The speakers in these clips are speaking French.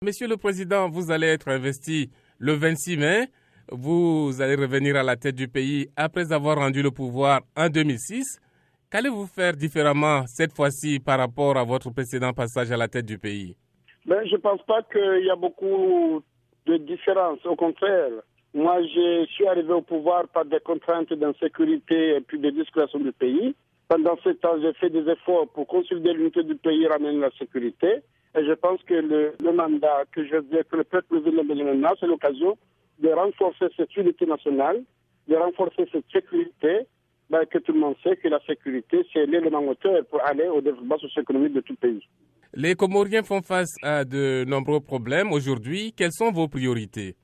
Monsieur le Président, vous allez être investi le 26 mai. Vous allez revenir à la tête du pays après avoir rendu le pouvoir en 2006. Qu'allez-vous faire différemment cette fois-ci par rapport à votre précédent passage à la tête du pays? Je ne pense pas qu'il y a beaucoup de différence. Au contraire, moi, je suis arrivé au pouvoir par des contraintes d'insécurité et puis de discrétion du pays. Pendant ce temps, j'ai fait des efforts pour consolider l'unité du pays et ramener la sécurité. Et je pense que le mandat que le peuple veut maintenant, c'est l'occasion de renforcer cette unité nationale, de renforcer cette sécurité, que tout le monde sait que la sécurité, c'est l'élément moteur pour aller au développement socio-économique de tout le pays. Les Comoriens font face à de nombreux problèmes aujourd'hui. Quelles sont vos priorités?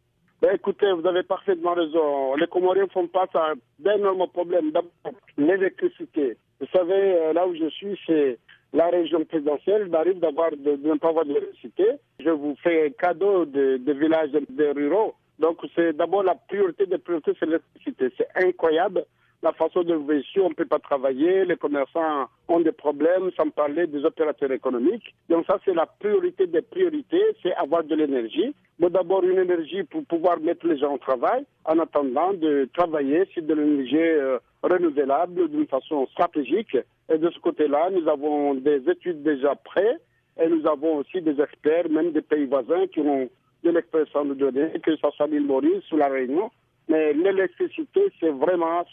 Écoutez, vous avez parfaitement raison. Les Comoriens font face à d'énormes problèmes. D'abord, l'électricité. Vous savez, là où je suis, c'est la région présidentielle. Il m'arrive de ne pas avoir d'électricité. Je vous fais un cadeau de villages de ruraux. Donc, c'est d'abord la priorité des priorités, c'est l'électricité. C'est incroyable la façon de vivre ici. On ne peut pas travailler. Les commerçants ont des problèmes, sans parler des opérateurs économiques. Donc, ça, c'est la priorité des priorités, c'est avoir de l'énergie. D'abord, une énergie pour pouvoir mettre les gens au travail, en attendant de travailler sur de l'énergie renouvelable d'une façon stratégique. Et de ce côté-là, nous avons des études déjà prêtes et nous avons aussi des experts, même des pays voisins, qui ont de l'expérience à nous donner, que ce soit l'île Maurice ou la Réunion. Mais l'électricité, c'est vraiment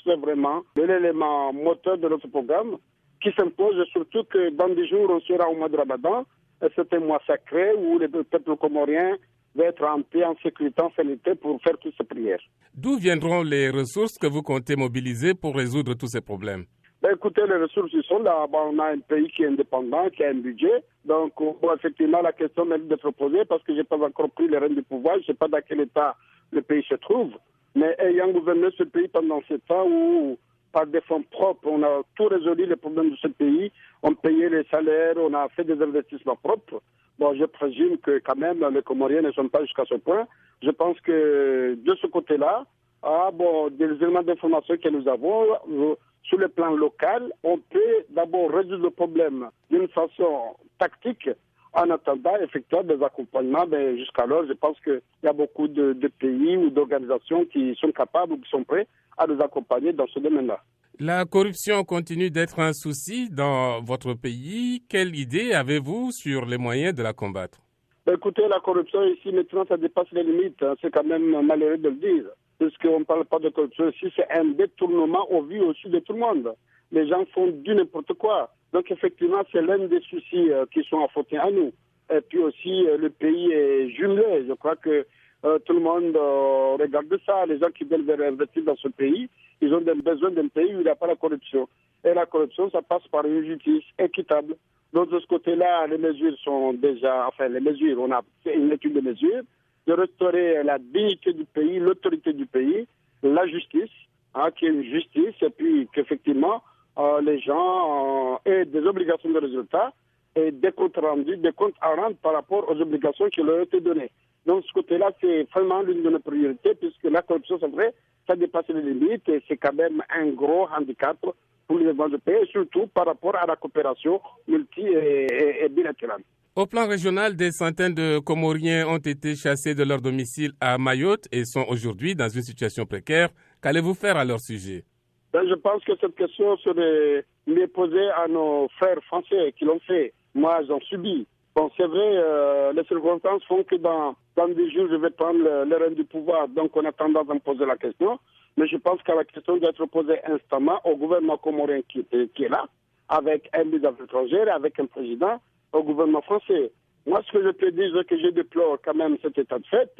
l'élément moteur de notre programme qui s'impose, surtout que dans des jours, on sera au mois de Ramadan. Et c'est un mois sacré où les peuples comoriens vont être en paix, en sécurité, en sanité pour faire toutes ces prières. D'où viendront les ressources que vous comptez mobiliser pour résoudre tous ces problèmes? Écoutez, les ressources ils sont là. On a un pays qui est indépendant, qui a un budget. Donc, effectivement, la question mérite d'être posée parce que je n'ai pas encore pris les rênes du pouvoir. Je ne sais pas dans quel état le pays se trouve. Mais ayant gouverné ce pays pendant ce temps où, par des fonds propres, on a tout résolu les problèmes de ce pays, on payait les salaires, on a fait des investissements propres. Je présume que quand même les Comoriens ne sont pas jusqu'à ce point. Je pense que de ce côté-là, des éléments d'information que nous avons, sur le plan local, on peut d'abord résoudre le problème d'une façon tactique en attendant effectivement des accompagnements. Jusqu'alors, je pense qu'il y a beaucoup de pays ou d'organisations qui sont capables ou qui sont prêts à nous accompagner dans ce domaine-là. La corruption continue d'être un souci dans votre pays. Quelle idée avez-vous sur les moyens de la combattre? Écoutez, la corruption ici, maintenant, ça dépasse les limites. C'est quand même malheureux de le dire. Puisqu'on ne parle pas de corruption ici, c'est un détournement au vu aussi de tout le monde. Les gens font du n'importe quoi. Donc, effectivement, c'est l'un des soucis qui sont affrontés à nous. Et puis aussi, le pays est jumelé. Je crois que tout le monde regarde ça. Les gens qui veulent investir dans ce pays, ils ont besoin d'un pays où il n'y a pas la corruption. Et la corruption, ça passe par une justice équitable. Donc, de ce côté-là, les mesures sont déjà... on a fait une étude de mesures de restaurer la dignité du pays, l'autorité du pays, la justice, qui est une justice, et puis qu'effectivement, les gens aient des obligations de résultat et des comptes rendus, des comptes à rendre par rapport aux obligations qui leur ont été données. Donc, ce côté-là, c'est vraiment l'une de nos priorités, puisque la corruption, c'est vrai, ça dépasse les limites et c'est quand même un gros handicap pour les développement du pays, et surtout par rapport à la coopération multi- et bilatérale. Au plan régional, des centaines de Comoriens ont été chassés de leur domicile à Mayotte et sont aujourd'hui dans une situation précaire. Qu'allez-vous faire à leur sujet? Je pense que cette question serait mieux posée à nos frères français qui l'ont fait. Moi, j'en subis. Bon, c'est vrai, les circonstances font que dans 10 jours, je vais prendre les rênes du pouvoir. Donc, on a tendance à me poser la question. Mais je pense que la question doit être posée instamment au gouvernement comorien qui est là, avec un ministre des Affaires étrangères, avec un président, au gouvernement français. Moi, ce que je peux dire, c'est que je déplore quand même cet état de fait,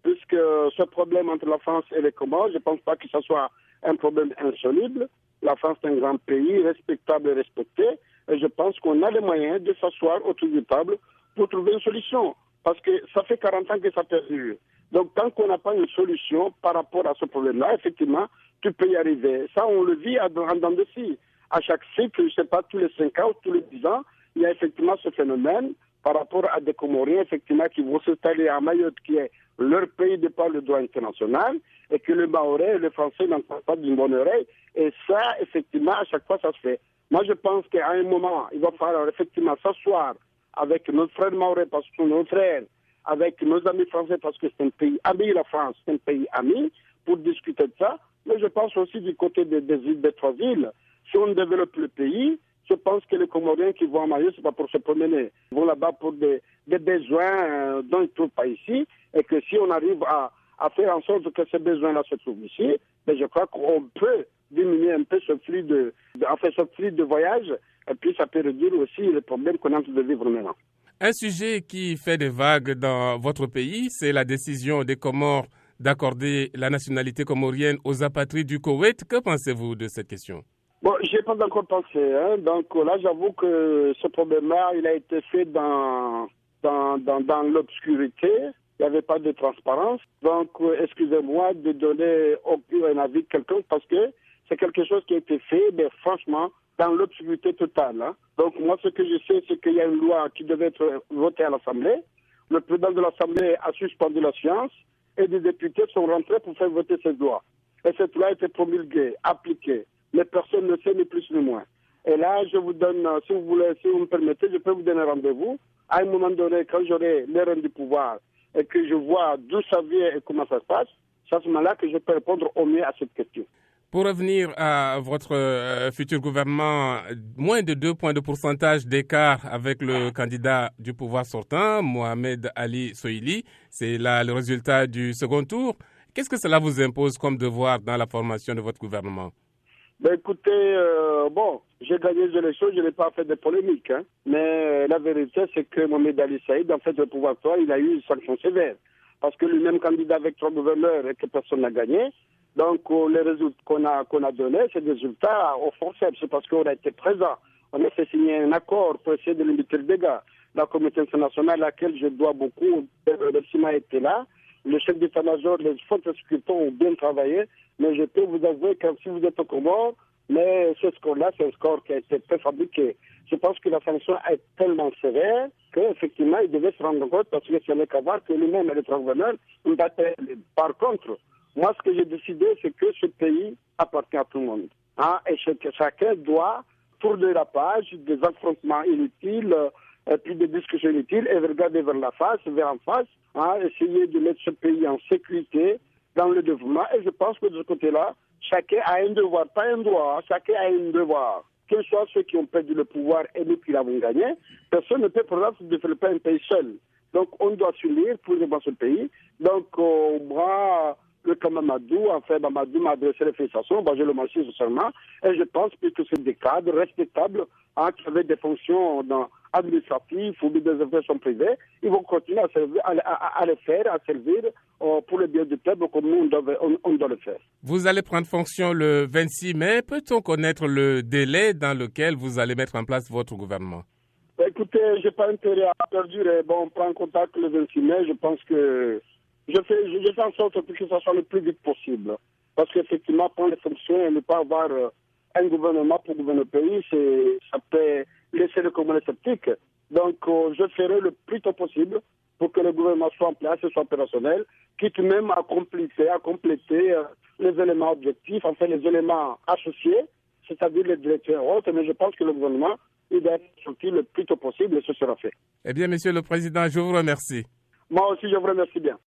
puisque ce problème entre la France et les Comores, je ne pense pas que ce soit un problème insoluble. La France est un grand pays, respectable et respecté, et je pense qu'on a les moyens de s'asseoir autour d'une table pour trouver une solution, parce que ça fait 40 ans que ça perdure. Donc, tant qu'on n'a pas une solution par rapport à ce problème-là, effectivement, tu peux y arriver. Ça, on le vit en dents de scie. À chaque cycle, je ne sais pas, tous les 5 ans ou tous les 10 ans, il y a effectivement ce phénomène par rapport à des Comoriens, effectivement, qui vont s'installer à Mayotte, qui est leur pays de par le droit international, et que le Mahorais et le Français n'entendent pas d'une bonne oreille. Et ça, effectivement, à chaque fois, ça se fait. Moi, je pense qu'à un moment, il va falloir effectivement s'asseoir avec notre frère Mahorais, parce que nos frères, avec nos amis français, parce que c'est un pays ami, la France, c'est un pays ami, pour discuter de ça. Mais je pense aussi du côté des îles, des 3 îles. Si on développe le pays, je pense que les Comoriens qui vont en Mayotte, c'est pas pour se promener. Ils vont là-bas pour des besoins dont ils ne trouvent pas ici. Et que si on arrive à faire en sorte que ces besoins-là se trouvent ici, ben je crois qu'on peut diminuer un peu ce flux de voyage. Et puis ça peut réduire aussi les problèmes qu'on est en train de vivre maintenant. Un sujet qui fait des vagues dans votre pays, c'est la décision des Comores d'accorder la nationalité comorienne aux apatrides du Koweït. Que pensez-vous de cette question? Bon, je n'ai pas encore pensé. Donc là, j'avoue que ce problème-là, il a été fait dans l'obscurité. Il n'y avait pas de transparence. Donc, excusez-moi de donner un avis quelconque parce que c'est quelque chose qui a été fait, mais franchement, dans l'obscurité totale. Donc, moi, ce que je sais, c'est qu'il y a une loi qui devait être votée à l'Assemblée. Le président de l'Assemblée a suspendu la séance et des députés sont rentrés pour faire voter cette loi. Et cette loi a été promulguée, appliquée. Mais personne ne sait ni plus ni moins. Et là, je vous donne, si vous me permettez, je peux vous donner rendez-vous. À un moment donné, quand j'aurai les rênes du pouvoir et que je vois d'où ça vient et comment ça se passe, c'est à ce moment-là que je peux répondre au mieux à cette question. Pour revenir à votre futur gouvernement, moins de 2 points de pourcentage d'écart avec le candidat du pouvoir sortant, Mohamed Ali Sohili. C'est là le résultat du second tour. Qu'est-ce que cela vous impose comme devoir dans la formation de votre gouvernement? Ben écoutez, j'ai gagné les élections, je n'ai pas fait de polémique. Mais la vérité, c'est que Mohamed Ali Saïd, en fait, le pouvoir actuel, il a eu une sanction sévère. Parce que lui-même candidat avec 3 gouverneurs et que personne n'a gagné. Donc, les résultats qu'on a donnés, c'est des résultats au forceps. C'est parce qu'on a été présent. On a fait signer un accord pour essayer de limiter le dégât. La communauté internationale à laquelle je dois beaucoup, le CIMA était là. Le chef d'état-major, les forces de sécurité ont bien travaillé. Mais je peux vous avouer que si vous êtes au Comore, mais ce score-là, c'est un score qui a été préfabriqué. Je pense que la sanction est tellement sévère qu'effectivement, il devait se rendre compte parce que c'est le qu'à voir que lui-même et les gouverneurs ont battu. Par contre, moi, ce que j'ai décidé, c'est que ce pays appartient à tout le monde. Et chacun doit tourner la page des affrontements inutiles, et puis des discussions inutiles, et regarder vers en face, essayer de mettre ce pays en sécurité dans le développement. Et je pense que de ce côté-là, chacun a un devoir, pas un droit, chacun a un devoir. Que ce soit ceux qui ont perdu le pouvoir et nous qui l'avons gagné, personne ne peut, par exemple, développer un pays seul. Donc, on doit s'unir pour développer ce pays. Donc, moi, le camp Mamadou, Mamadou m'a adressé les félicitations, je le mentionne seulement, et je pense que c'est des cadres respectables qui avaient des fonctions administratives ou des fonctions privées, ils vont continuer à le faire, à servir pour le bien du peuple comme nous on doit le faire. Vous allez prendre fonction le 26 mai. Peut-on connaître le délai dans lequel vous allez mettre en place votre gouvernement? Écoutez, je n'ai pas intérêt à perdurer. On prend contact le 26 mai. Je pense que je fais en sorte que ça soit le plus vite possible. Parce qu'effectivement, prendre les fonctions et ne pas avoir un gouvernement pour gouverner le pays, ça peut laisser le commun sceptique. Donc, je ferai le plus tôt possible pour que le gouvernement soit en place et soit opérationnel, quitte même à compléter les éléments objectifs, enfin les éléments associés, c'est-à-dire les directeurs hautes. Mais je pense que le gouvernement, il doit être sorti le plus tôt possible et ce sera fait. Eh bien, Monsieur le Président, je vous remercie. Moi aussi, je vous remercie bien.